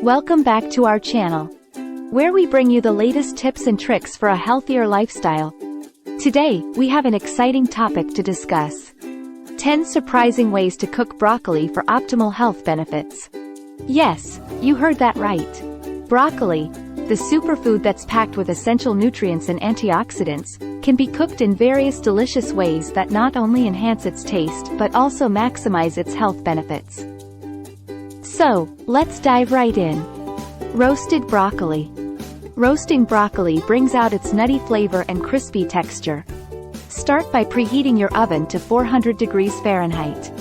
Welcome back to our channel, where we bring you the latest tips and tricks for a healthier lifestyle. Today, we have an exciting topic to discuss. 10 surprising ways to cook broccoli for optimal health benefits. Yes, you heard that right. Broccoli, the superfood that's packed with essential nutrients and antioxidants, can be cooked in various delicious ways that not only enhance its taste but also maximize its health benefits. So, let's dive right in. Roasted broccoli. Roasting broccoli brings out its nutty flavor and crispy texture. Start by preheating your oven to 400 degrees Fahrenheit.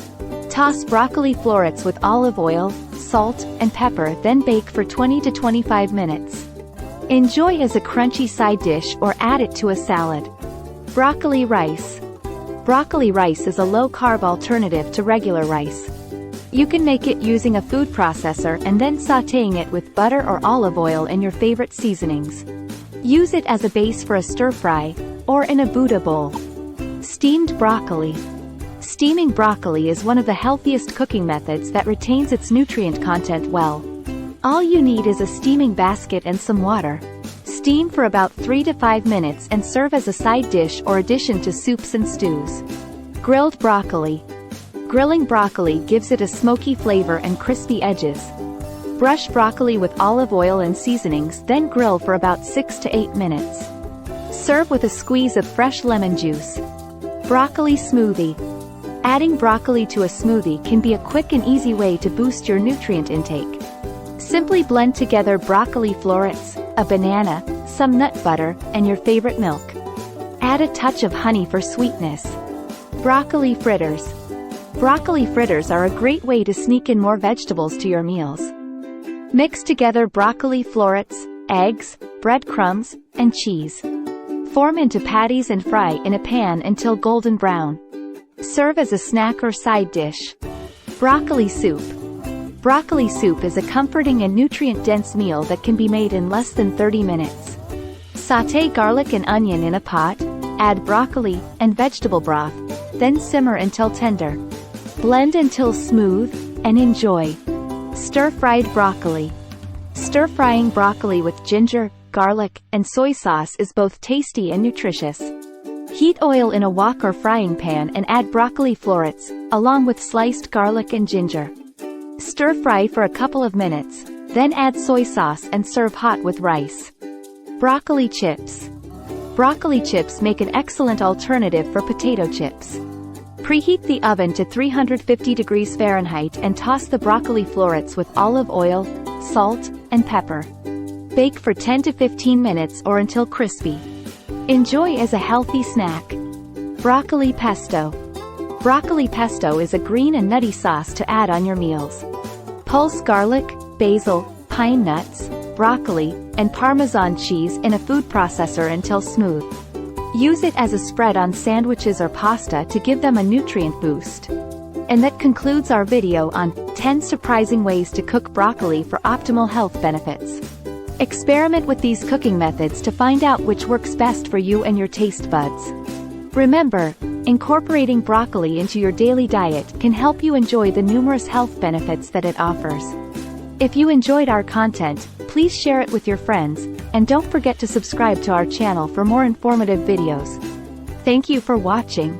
Toss broccoli florets with olive oil, salt, and pepper, then bake for 20 to 25 minutes. Enjoy as a crunchy side dish or add it to a salad. Broccoli rice. Broccoli rice is a low-carb alternative to regular rice. You can make it using a food processor and then sautéing it with butter or olive oil and your favorite seasonings. Use it as a base for a stir-fry, or in a Buddha bowl. Steamed broccoli. Steaming broccoli is one of the healthiest cooking methods that retains its nutrient content well. All you need is a steaming basket and some water. Steam for about 3 to 5 minutes and serve as a side dish or addition to soups and stews. Grilled broccoli. Grilling broccoli gives it a smoky flavor and crispy edges. Brush broccoli with olive oil and seasonings, then grill for about 6 to 8 minutes. Serve with a squeeze of fresh lemon juice. Broccoli smoothie. Adding broccoli to a smoothie can be a quick and easy way to boost your nutrient intake. Simply blend together broccoli florets, a banana, some nut butter, and your favorite milk. Add a touch of honey for sweetness. Broccoli fritters. Broccoli fritters are a great way to sneak in more vegetables to your meals. Mix together broccoli florets, eggs, breadcrumbs, and cheese. Form into patties and fry in a pan until golden brown. Serve as a snack or side dish. Broccoli soup. Broccoli soup is a comforting and nutrient-dense meal that can be made in less than 30 minutes. Sauté garlic and onion in a pot, add broccoli and vegetable broth, then simmer until tender. Blend until smooth, and enjoy. Stir-fried broccoli. Stir-frying broccoli with ginger, garlic, and soy sauce is both tasty and nutritious. Heat oil in a wok or frying pan and add broccoli florets, along with sliced garlic and ginger. Stir-fry for a couple of minutes, then add soy sauce and serve hot with rice. Broccoli chips. Broccoli chips make an excellent alternative for potato chips. Preheat the oven to 350 degrees Fahrenheit and toss the broccoli florets with olive oil, salt, and pepper. Bake for 10 to 15 minutes or until crispy. Enjoy as a healthy snack. Broccoli pesto. Broccoli pesto is a green and nutty sauce to add on your meals. Pulse garlic, basil, pine nuts, broccoli, and Parmesan cheese in a food processor until smooth. Use it as a spread on sandwiches or pasta to give them a nutrient boost. And that concludes our video on 10 surprising ways to cook broccoli for optimal health benefits. Experiment with these cooking methods to find out which works best for you and your taste buds. Remember, incorporating broccoli into your daily diet can help you enjoy the numerous health benefits that it offers. If you enjoyed our content, please share it with your friends, and don't forget to subscribe to our channel for more informative videos. Thank you for watching.